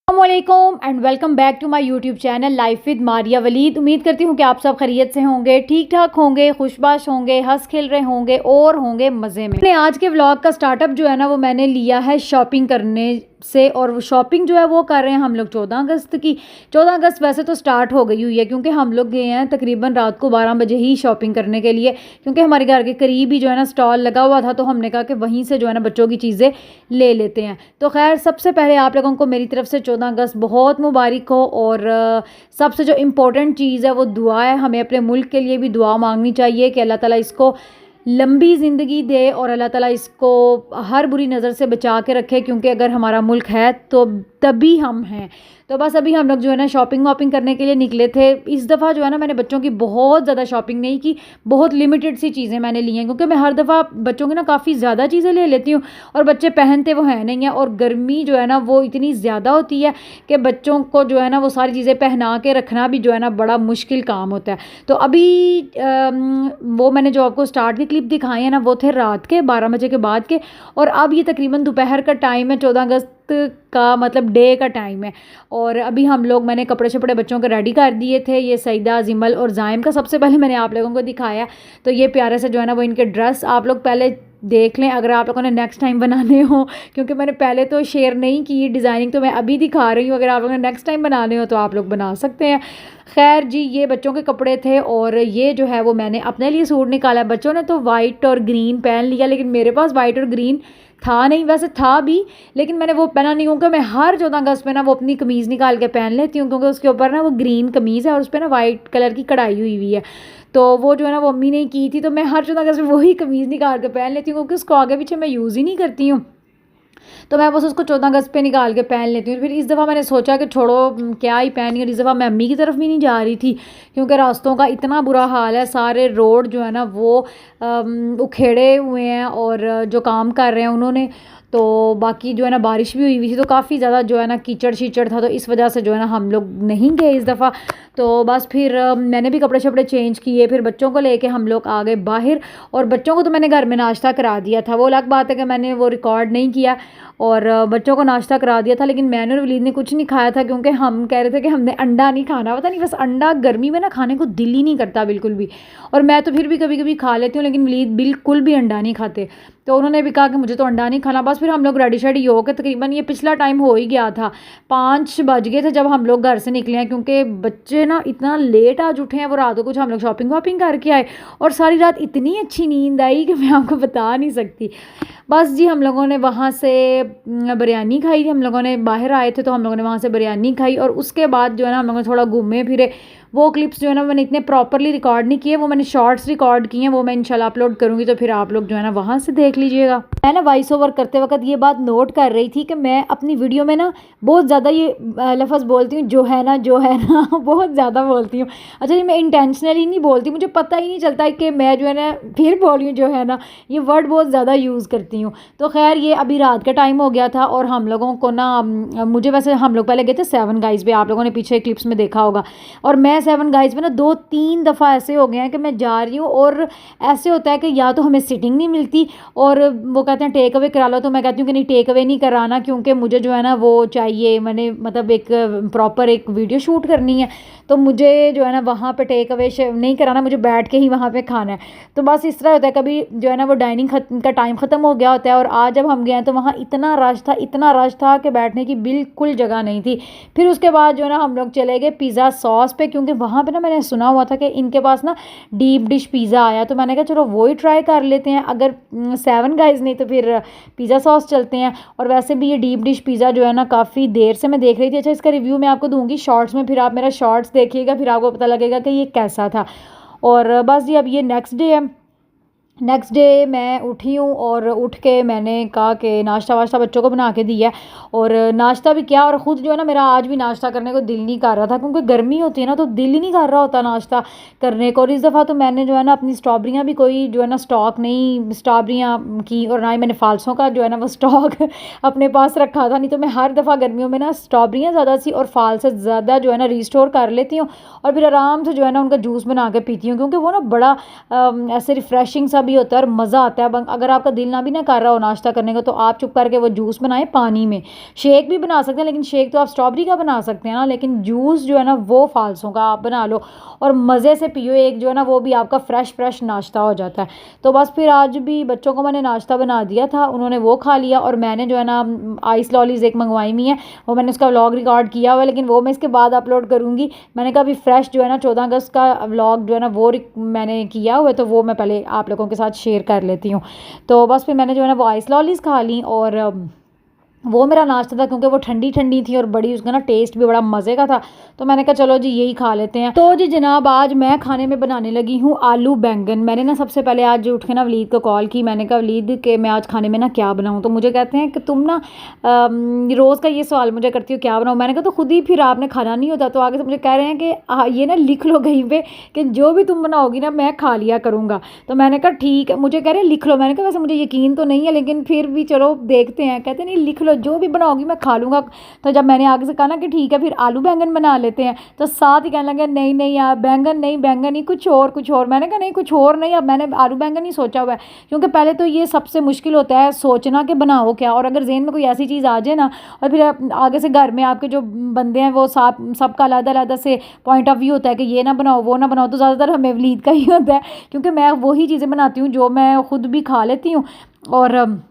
अस्सलामुअलैकुम and welcome back to my YouTube channel life with Maria Waleed. उम्मीद करती हूँ कि आप सब खैरियत से होंगे, ठीक ठाक होंगे, खुशबाश होंगे, हंस खेल रहे होंगे और होंगे मज़े में। आज के व्लॉग का स्टार्टअप जो है ना वो मैंने लिया है शॉपिंग करने से, और शॉपिंग जो है वो कर रहे हैं हम लोग 14 अगस्त की। 14 अगस्त वैसे तो स्टार्ट हो गई हुई है क्योंकि हम लोग गए हैं तकरीबन रात को 12 बजे ही शॉपिंग करने के लिए, क्योंकि हमारे घर के करीब ही जो है ना स्टॉल लगा हुआ था, तो हमने कहा कि वहीं से जो है ना बच्चों की चीज़ें ले लेते हैं। तो खैर सबसे पहले आप लोगों को मेरी तरफ से 14 अगस्त बहुत मुबारक हो। और सबसे जो इम्पोर्टेंट चीज़ है वो दुआ है। हमें अपने मुल्क के लिए भी दुआ मांगनी चाहिए कि अल्लाह ताला इसको लंबी ज़िंदगी दे और अल्लाह ताला इसको हर बुरी नज़र से बचा के रखे, क्योंकि अगर हमारा मुल्क है तो तभी हम हैं। तो बस अभी हम लोग जो है ना शॉपिंग वॉपिंग करने के लिए निकले थे। इस दफ़ा जो है ना मैंने बच्चों की बहुत ज़्यादा शॉपिंग नहीं की, बहुत लिमिटेड सी चीज़ें मैंने ली हैं, क्योंकि मैं हर दफ़ा बच्चों की ना काफ़ी ज़्यादा चीज़ें ले लेती हूँ और बच्चे पहनते वो हैं नहीं है, और गर्मी जो है ना वो इतनी ज़्यादा होती है कि बच्चों को जो है ना वो सारी चीज़ें पहना के रखना भी जो है ना बड़ा मुश्किल काम होता है। तो अभी वो मैंने जो आपको स्टार्ट की क्लिप दिखाए हैं ना वो थे रात के 12 बजे के बाद के, और अब ये तकरीबन दोपहर का टाइम है, 14 अगस्त का मतलब डे का टाइम है। और अभी हम लोग मैंने कपड़े शपड़े बच्चों के रेडी कर दिए थे। ये सईदा, जिमल और जाइम का सबसे पहले मैंने आप लोगों को दिखाया, तो ये प्यारे से जो है ना वो इनके ड्रेस आप लोग पहले देख लें अगर आप लोगों ने नेक्स्ट टाइम बनाने हो, क्योंकि मैंने पहले तो शेयर नहीं की डिज़ाइनिंग, तो मैं अभी दिखा रही हूँ। अगर आप लोगों ने नेक्स्ट टाइम बनाने हो तो आप लोग बना सकते हैं। खैर जी, ये बच्चों के कपड़े थे और ये जो है वो मैंने अपने लिए सूट निकाला। बच्चों ने तो वाइट और ग्रीन पहन लिया, लेकिन मेरे पास वाइट और ग्रीन था नहीं, वैसे था भी लेकिन मैंने वो पहना नहीं, क्योंकि मैं हर 14 अगस्त में ना वो अपनी कमीज़ निकाल के पहन लेती हूँ, क्योंकि उसके ऊपर ना वो ग्रीन कमीज़ है और उस पर ना वाइट कलर की कढ़ाई हुई है। तो वो जो है ना वो अम्मी ने की थी, तो मैं हर 14 अगस्त में वही कमीज़ निकाल के पहन लेती हूँ, क्योंकि उसको आगे पीछे मैं यूज़ ही नहीं करती हूँ, तो मैं बस उसको 14 अगस्त पे निकाल के पहन लेती हूँ। फिर इस दफ़ा मैंने सोचा कि छोड़ो क्या ही पहनी, और इस दफ़ा मैं अम्मी की तरफ भी नहीं जा रही थी, क्योंकि रास्तों का इतना बुरा हाल है, सारे रोड जो है ना वो उखेड़े हुए हैं, और जो काम कर रहे हैं उन्होंने, तो बाकी जो है ना बारिश भी हुई थी, तो काफ़ी ज़्यादा जो है ना कीचड़ शीचड़ था, तो इस वजह से जो है ना हम लोग नहीं गए इस दफ़ा। तो बस फिर मैंने भी कपड़े शपड़े चेंज किए, फिर बच्चों को लेके हम लोग आ गए बाहर। और बच्चों को तो मैंने घर में नाश्ता करा दिया था, वो अलग बात है कि मैंने वो रिकॉर्ड नहीं किया, और बच्चों को नाश्ता करा दिया था, लेकिन मैंने और वलीद ने कुछ नहीं खाया था, क्योंकि हम कह रहे थे कि हमने अंडा नहीं खाना। पता नहीं बस अंडा गर्मी में ना खाने को दिल ही नहीं करता बिल्कुल भी, और मैं तो फिर भी कभी कभी खा लेती हूँ, लेकिन वलीद बिल्कुल भी अंडा नहीं खाते, तो उन्होंने भी कहा कि मुझे तो अंडा नहीं खाना। बस फिर हम लोग रेडी शेडी हो के, तकरीबन ये पिछला टाइम हो ही गया था, 5 बज गए थे जब हम लोग घर से निकले हैं, क्योंकि बच्चे ना इतना लेट आज उठे हैं। वो रात को कुछ हम लोग शॉपिंग वॉपिंग करके आए, और सारी रात इतनी अच्छी नींद आई कि मैं आपको बता नहीं सकती। बस जी, हम लोगों ने वहाँ से बिरयानी खाई थी, हम लोगों ने बाहर आए थे तो हम लोगों ने वहाँ से बिरयानी खाई, और उसके बाद जो है ना हम लोगों ने थोड़ा घूमे फिरे। वो क्लिप्स जो है ना मैंने इतने प्रॉपरली रिकॉर्ड नहीं किए, वो मैंने शॉर्ट्स रिकॉर्ड किए हैं, वो मैं इंशाल्लाह अपलोड करूँगी, तो फिर आप लोग जो है ना वहाँ से देख लीजिएगा। मैं ना वॉइस ओवर करते वक्त ये बात नोट कर रही थी कि मैं अपनी वीडियो में ना बहुत ज़्यादा ये लफ्ज़ बोलती हूँ, जो है ना बहुत ज़्यादा बोलती हूँ। अच्छा, ये मैं इंटेंशनली नहीं बोलती, मुझे पता ही नहीं चलता कि मैं जो है ना फिर बोल रही हूँ जो है ना, ये वर्ड बहुत ज़्यादा यूज़ करती हूँ। तो खैर ये अभी रात का टाइम हो गया था, और हम लोगों को ना मुझे वैसे हम लोग पहले गए थे 7 गाइज़ पे, आप लोगों ने पीछे क्लिप्स में देखा होगा, और मैं 7 गाइज़ पे ना 2-3 दफ़ा ऐसे हो गए हैं कि मैं जा रही हूँ और ऐसे होता है कि या तो हमें सिटिंग नहीं मिलती, और वो कहते हैं टेक अवे करा लो, तो मैं कहती हूँ कि नहीं टेक अवे नहीं कराना, क्योंकि मुझे जो है ना वो चाहिए, मैंने मतलब एक प्रॉपर एक वीडियो शूट करनी है, तो मुझे जो है ना वहाँ पे टेक अवे नहीं कराना, मुझे बैठ के ही वहाँ पे खाना है। तो बस इस तरह होता है, कभी जो है ना वो डाइनिंग का टाइम ख़त्म हो गया होता है, और आज जब हम गए तो वहाँ इतना रश था कि बैठने की बिल्कुल जगह नहीं थी। फिर उसके बाद जो है ना हम लोग चले गए पिज़्ज़ा सॉस पे, क्योंकि वहाँ पे ना मैंने सुना हुआ था कि इनके पास ना डीप डिश पिज़्ज़ा आया, तो मैंने कहा चलो वो ही ट्राई कर लेते हैं, अगर 7 गाइज़ नहीं तो फिर पिज़्ज़ा सॉस चलते हैं। और वैसे भी ये डीप डिश पिज़्ज़ा जो है ना काफ़ी देर से मैं देख रही थी। अच्छा, इसका रिव्यू मैं आपको दूंगी शॉर्ट्स में, फिर आप मेरा शॉर्ट्स देखिएगा, फिर आपको पता लगेगा कि ये कैसा था। और बस जी, अब ये नेक्स्ट डे है। नेक्स्ट डे मैं उठी हूँ, और उठ के मैंने कहा कि नाश्ता वाश्ता बच्चों को बना के दिया, और नाश्ता भी किया, और ख़ुद जो है ना मेरा आज भी नाश्ता करने को दिल नहीं कर रहा था, क्योंकि गर्मी होती है ना तो दिल ही नहीं कर रहा होता नाश्ता करने को। और इस दफ़ा तो मैंने जो है ना अपनी स्ट्रॉबेरियाँ भी कोई जो है ना स्टॉक नहीं स्ट्रॉबेरियाँ की, और ना ही मैंने फालसों का जो है ना वो स्टॉक अपने पास रखा था। नहीं तो मैं हर दफ़ा गर्मियों में ना स्ट्रॉबेरियाँ ज़्यादा सी और फाल से ज़्यादा जो है ना रीस्टोर कर लेती हूँ, और फिर आराम से जो है ना उनका जूस बना के पीती हूँ, क्योंकि वो ना बड़ा ऐसे रिफ़्रेशिंग सा भी होता है और मज़ा आता है। अगर आपका दिल ना भी ना कर रहा हो नाश्ता करने का तो आप चुप करके वो जूस बनाएं पानी में। शेक भी बना सकते हैं, लेकिन शेक तो आप स्ट्रॉबेरी का बना सकते हैं ना, लेकिन जूस जो है ना वो फालसों का आप बना लो और मज़े से पियो। एक जो है ना वो भी आपका फ्रेश नाश्ता हो जाता है। तो बस फिर आज भी बच्चों को मैंने नाश्ता बना दिया था, उन्होंने वो खा लिया। और मैंने जो है ना आइस लॉलीज़ एक मंगवाई हुई है, वो मैंने उसका व्लॉग रिकॉर्ड किया हुआ है, लेकिन वो मैं इसके बाद अपलोड करूँगी। मैंने कहा अभी फ्रेश जो है ना 14 अगस्त का व्लॉग जो है ना वो मैंने किया हुआ है, तो वो मैं पहले आप लोगों के साथ शेयर कर लेती हूँ। तो बस फिर मैंने जो है ना वो आइस लॉलीज़ खा ली और वो मेरा नाश्ता था, क्योंकि वो ठंडी ठंडी थी और बड़ी उसका ना टेस्ट भी बड़ा मज़े का था। तो मैंने कहा चलो जी यही खा लेते हैं। तो जी जनाब आज मैं खाने में बनाने लगी हूँ आलू बैंगन। मैंने ना सबसे पहले आज उठ के ना वलीद को कॉल की। मैंने कहा वलीद के मैं आज खाने में ना क्या बनाऊँ। तो मुझे कहते हैं कि तुम ना रोज़ का ये सवाल मुझे करती हो क्या बनाऊँ। मैंने कहा तो खुद ही फिर आपने खाना नहीं होता। तो आगे से मुझे कह रहे हैं कि ये ना लिख लो कहीं पर कि जो भी तुम बनाओगी ना मैं खा लिया करूँगा। तो मैंने कहा ठीक है। मुझे कह रहे हैं लिख लो। मैंने कहा वैसे मुझे यकीन तो नहीं है, लेकिन फिर भी चलो देखते हैं। कहते नहीं लिख लो, जो भी बनाओगी मैं खा लूँगा। तो जब मैंने आगे से कहा ना कि ठीक है फिर आलू बैंगन बना लेते हैं, तो साथ ही कहने लगे नहीं नहीं यार बैंगन नहीं कुछ और। मैंने कहा नहीं कुछ और नहीं, अब मैंने आलू बैंगन ही सोचा हुआ है। क्योंकि पहले तो ये सबसे मुश्किल होता है सोचना कि बनाओ क्या, और अगर ज़हन में कोई ऐसी चीज़ आ जाए ना और फिर आगे से घर में आपके जो बंदे हैं वो सबका अलग से पॉइंट ऑफ व्यू होता है कि ये ना बनाओ वो ना बनाओ, तो ज़्यादातर हमें वलीद का ही होता है। क्योंकि मैं वही चीज़ें बनाती हूँ जो मैं खुद भी खा लेती हूँ, और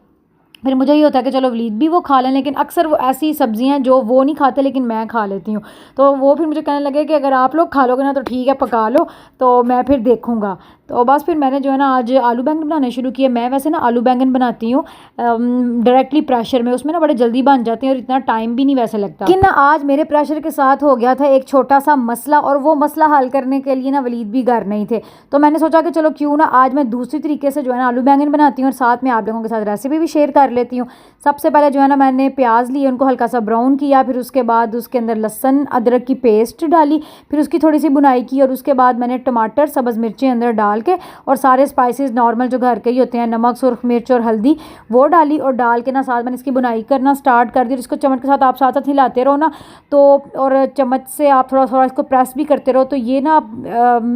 फिर मुझे ये होता है कि चलो वलीद भी वो खा लें। लेकिन अक्सर वो ऐसी सब्जियां जो वो नहीं खाते लेकिन मैं खा लेती हूँ। तो वो फिर मुझे कहने लगे कि अगर आप लोग खा लोगे ना तो ठीक है पका लो, तो मैं फिर देखूँगा। तो बस फिर मैंने जो है ना आज आलू बैंगन बनाने शुरू किए। मैं वैसे ना आलू बैंगन बनाती हूँ डायरेक्टली प्रेशर में, उसमें ना बड़े जल्दी बन जाते हैं और इतना टाइम भी नहीं वैसे लगता। लेकिन ना आज मेरे प्रेशर के साथ हो गया था एक छोटा सा मसला, और वो मसला हल करने के लिए ना वलीद भी घर नहीं थे। तो मैंने सोचा कि चलो क्यों ना आज मैं दूसरी तरीके से जो है ना आलू बैंगन बनाती हूँ और साथ में आप लोगों के साथ रेसिपी भी शेयर कर लेती हूँ। सबसे पहले जो है ना मैंने प्याज लिए, उनको हल्का सा ब्राउन किया, फिर उसके बाद उसके अंदर लहसुन अदरक की पेस्ट डाली, फिर उसकी थोड़ी सी बुनाई की, और उसके बाद मैंने टमाटर सब्ज़ मिर्चें अंदर डाल के और सारे स्पाइसेस नॉर्मल जो घर के ही होते हैं नमक सुर्ख मिर्च और हल्दी वो डाली, और डाल के ना साथ मैंने इसकी बुनाई करना स्टार्ट कर दी। इसको चम्मच के साथ आप साथ हिलाते रहो ना, तो और चम्मच से आप थोड़ा थोड़ा इसको प्रेस भी करते रहो, तो ये ना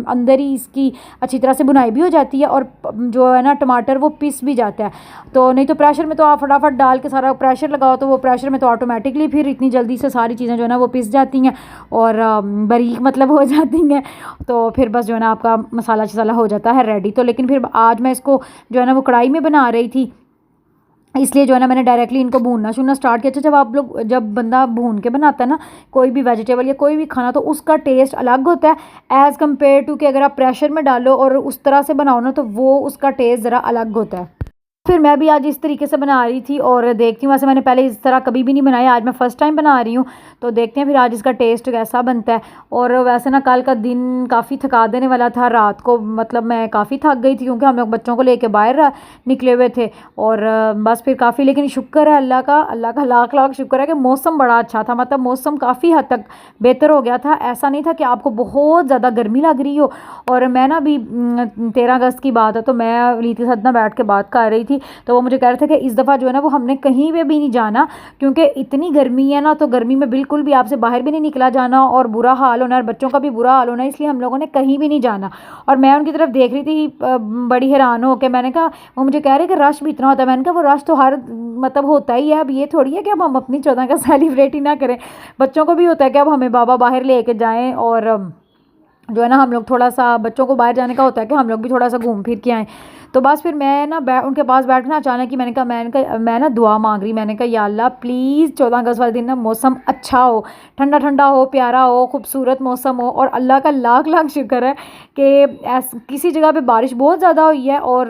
अंदर ही इसकी अच्छी तरह से बुनाई भी हो जाती है और जो है ना टमाटर वो पिस भी जाता है। तो नहीं तो प्रेशर में तो आप फटाफट डाल के सारा प्रेशर लगाओ, तो वो प्रेशर में तो ऑटोमेटिकली फिर इतनी जल्दी से सारी चीज़ें जो है ना वो पिस जाती हैं और बारीक मतलब हो जाती हैं। तो फिर बस जो है ना आपका मसाला शसाला हो जाता है रेडी। तो लेकिन फिर आज मैं इसको जो है ना वो कढ़ाई में बना रही थी, इसलिए जो है ना मैंने डायरेक्टली इनको भूनना शुनना स्टार्ट किया। अच्छा जब बंदा भून के बनाता है ना कोई भी वेजिटेबल या कोई भी खाना, तो उसका टेस्ट अलग होता है एज़ कम्पेयर टू कि अगर आप प्रेशर में डालो और उस तरह से बनाओ ना, तो वो उसका टेस्ट ज़रा अलग होता है। फिर मैं भी आज इस तरीके से बना रही थी और देखती हूँ, वैसे मैंने पहले इस तरह कभी भी नहीं बनाया, आज मैं फ़र्स्ट टाइम बना रही हूँ। तो देखते हैं फिर आज इसका टेस्ट कैसा बनता है। और वैसे ना कल का दिन काफ़ी थका देने वाला था, रात को मतलब मैं काफ़ी थक गई थी क्योंकि हम लोग बच्चों को लेके बाहर निकले हुए थे। और बस फिर काफ़ी, लेकिन शुक्र है अल्लाह का लाख लाख शुक्र है कि मौसम बड़ा अच्छा था, मतलब मौसम काफ़ी हद तक बेहतर हो गया था। ऐसा नहीं था कि आपको बहुत ज़्यादा गर्मी लग रही हो। और मैं ना अभी 13 अगस्त की बात है, तो मैं वलीद के साथ ना बैठ के बात कर रही थी, तो वो मुझे कह रहे थे कि इस दफ़ा जो है ना वो हमने कहीं पे भी नहीं जाना, क्योंकि इतनी गर्मी है ना, तो गर्मी में बिल्कुल भी आपसे बाहर भी नहीं निकला जाना और बुरा हाल होना, और बच्चों का भी बुरा हाल होना, इसलिए हम लोगों ने कहीं भी नहीं जाना। और मैं उनकी तरफ देख रही थी बड़ी हैरान हो के। मैंने कहा, वो मुझे कह रहे कि रश भी इतना होता है। मैंने कहा वो रश तो हर मतलब होता ही है, अब ये थोड़ी है कि अब हम अपनी 14 का सेलिब्रेट ही ना करें, बच्चों को भी होता है कि अब हमें बाबा बाहर लेके जाएँ, और जो है ना हम लोग थोड़ा सा बच्चों को बाहर जाने का होता है कि हम लोग भी थोड़ा सा घूम फिर के आएँ। तो बस फिर मैं ना उनके पास बैठना अचानक ही मैं ना दुआ मांग रही। मैंने कहा या अल्लाह प्लीज़ 14 अगस्त वाले दिन ना मौसम अच्छा हो, ठंडा ठंडा हो, प्यारा हो, खूबसूरत मौसम हो। और अल्लाह का लाख लाख शुक्र है कि किसी जगह पे बारिश बहुत ज़्यादा हुई है, और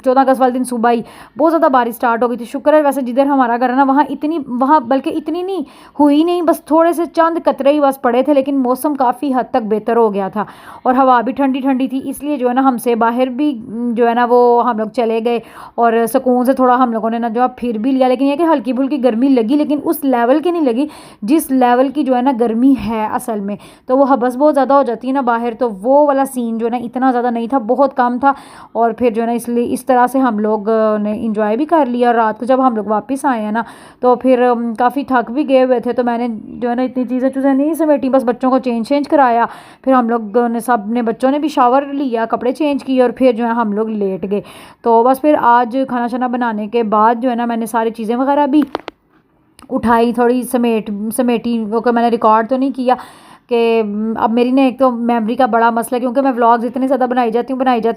14 अगस्त वाले दिन सुबह ही बहुत ज़्यादा बारिश स्टार्ट हो गई थी। शुक्र है वैसे जिधर हमारा घर है ना वहाँ बल्कि इतनी नहीं हुई नहीं, बस थोड़े से चंद कतरे ही बस पड़े थे, लेकिन मौसम काफ़ी हद तक बेहतर हो गया था और हवा भी ठंडी ठंडी थी। इसलिए जो है ना हमसे बाहर भी जो है ना वो हम लोग चले गए और सुकून से थोड़ा हम लोगों ने ना जो फिर भी लिया। लेकिन ये कि हल्की फुल्की गर्मी लगी, लेकिन उस लेवल की नहीं लगी जिस लेवल की जो है ना गर्मी है असल में। तो वो हबस बहुत ज़्यादा हो जाती है ना बाहर, तो वो वाला सीन जो है ना इतना ज़्यादा नहीं था, बहुत कम था। और फिर जो है ना इसलिए इस तरह से हम लोग ने इंजॉय भी कर लिया। और रात को जब हम लोग वापस आए हैं ना, तो फिर काफ़ी थक भी गए हुए थे, तो मैंने जो है ना इतनी चीज़ें नहीं समेटी, बस बच्चों को चेंज कराया। फिर हम लोग ने सब ने बच्चों ने भी शावर लिया, कपड़े चेंज किए, और फिर जो है हम लोग लेट गए। तो बस फिर आज खाना शाना बनाने के बाद जो है ना मैंने सारी चीज़ें वगैरह भी उठाई, थोड़ी समेटी, वो को मैंने रिकॉर्ड तो नहीं किया कि अब मेरी ना एक तो मेमोरी का बड़ा मसला है, क्योंकि मैं व्लॉग्स इतने ज़्यादा बनाई जाती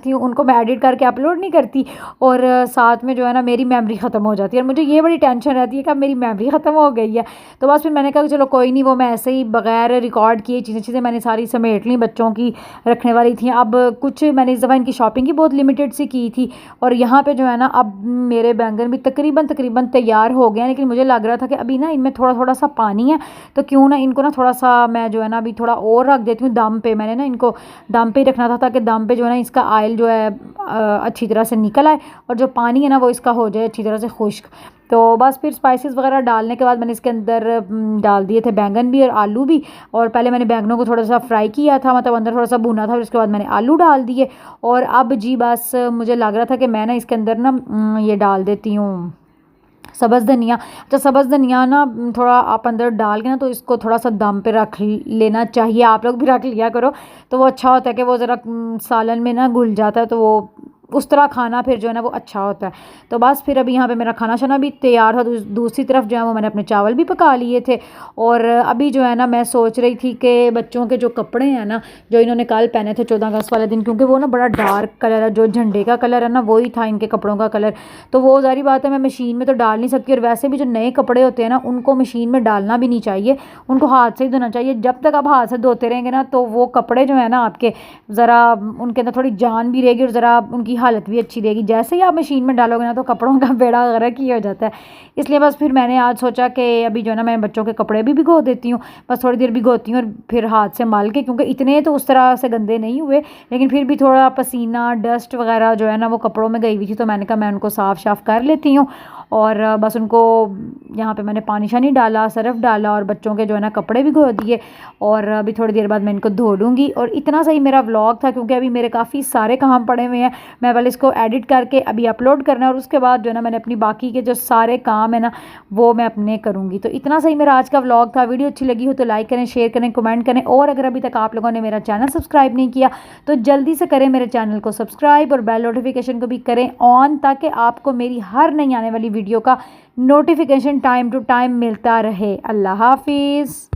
हूँ उनको मैं एडिट करके अपलोड नहीं करती, और साथ में जो है ना मेरी मेमोरी ख़त्म हो जाती है, और मुझे ये बड़ी टेंशन रहती है कि अब मेरी मेमोरी ख़त्म हो गई है। तो बस फिर मैंने कहा कि चलो कोई नहीं, वो मैं ऐसे ही बगैर रिकॉर्ड किए चीज़ें मैंने सारी समेट ली, बच्चों की रखने वाली थी। अब कुछ मैंने इस दफ़ा इनकी शॉपिंग की बहुत लिमिटेड सी की थी, और यहाँ पर जो है ना अब मेरे बैंगन भी तकरीबन तैयार हो गए हैं, लेकिन मुझे लग रहा था कि अभी ना इनमें थोड़ा सा पानी है, तो क्यों ना इनको ना थोड़ा सा मैं जो है ना अभी थोड़ा और रख देती हूँ दम पे। मैंने ना इनको दम पे ही रखना था ताकि दम पे जो है ना इसका ऑयल जो है अच्छी तरह से निकल आए, और जो पानी है ना वो इसका हो जाए अच्छी तरह से खुश्क। तो बस फिर स्पाइसेस वगैरह डालने के बाद मैंने इसके अंदर डाल दिए थे बैंगन भी और आलू भी, और पहले मैंने बैंगनों को थोड़ा सा फ्राई किया था, मतलब अंदर थोड़ा सा भुना था, फिर उसके बाद मैंने आलू डाल दिए। और अब जी बस मुझे लग रहा था कि मैं ना इसके अंदर ना ये डाल देती हूँ सब्ज़ धनिया। अच्छा, सब्ज़ धनिया ना थोड़ा आप अंदर डाल के ना तो इसको थोड़ा सा दम पे रख लेना चाहिए, आप लोग भी रख लिया करो, तो वो अच्छा होता है कि वो ज़रा सालन में ना घुल जाता है, तो वो उस तरह खाना फिर जो है ना वो अच्छा होता है। तो बस फिर अभी यहाँ पे मेरा खाना शाना भी तैयार था, दूसरी तरफ जो है वो मैंने अपने चावल भी पका लिए थे। और अभी जो है ना मैं सोच रही थी कि बच्चों के जो कपड़े हैं ना जो इन्होंने कल पहने थे 14 अगस्त वाले दिन, क्योंकि वो ना बड़ा डार्क कलर है, जो झंडे का कलर है ना वही था इनके कपड़ों का कलर, तो वो ज़ाहिर बात है मैं मशीन में तो डाल नहीं सकती, और वैसे भी जो नए कपड़े होते हैं ना उनको मशीन में डालना भी नहीं चाहिए, उनको हाथ से ही धोना चाहिए। जब तक आप हाथ से धोते रहेंगे ना तो वो कपड़े जो है ना आपके ज़रा उनके अंदर थोड़ी जान भी रहेगी और ज़रा उनकी हालत भी अच्छी रहेगी। जैसे ही आप मशीन में डालोगे ना तो कपड़ों का बेड़ा गर्क ही हो जाता है। इसलिए बस फिर मैंने आज सोचा कि अभी जो है ना मैं बच्चों के कपड़े भी भिगो देती हूँ, बस थोड़ी देर भिगोती हूँ और फिर हाथ से मल के, क्योंकि इतने तो उस तरह से गंदे नहीं हुए, लेकिन फिर भी थोड़ा पसीना डस्ट वगैरह जो है ना वो कपड़ों में गई हुई थी, तो मैंने कहा मैं उनको साफ़ कर लेती हूँ। और बस उनको यहाँ पे मैंने पानी शानी डाला, सरफ़ डाला, और बच्चों के जो है ना कपड़े भी धो दिए, और अभी थोड़ी देर बाद मैं इनको धो लूँगी। और इतना सही मेरा व्लॉग था, क्योंकि अभी मेरे काफ़ी सारे काम पड़े हुए हैं, मैं पहले इसको एडिट करके अभी अपलोड करना है, और उसके बाद जो है ना मैंने अपनी बाकी के जो सारे काम है ना वो मैं अपने करूँगी। तो इतना सही मेरा आज का व्लॉग था। वीडियो अच्छी लगी हो तो लाइक करें, शेयर करें, कमेंट करें, और अगर अभी तक आप लोगों ने मेरा चैनल सब्सक्राइब नहीं किया तो जल्दी से करें मेरे चैनल को सब्सक्राइब, और बेल नोटिफिकेशन को भी करें ऑन, ताकि आपको मेरी हर नई आने वाली वीडियो का नोटिफिकेशन टाइम टू टाइम मिलता रहे। अल्लाह हाफिज़।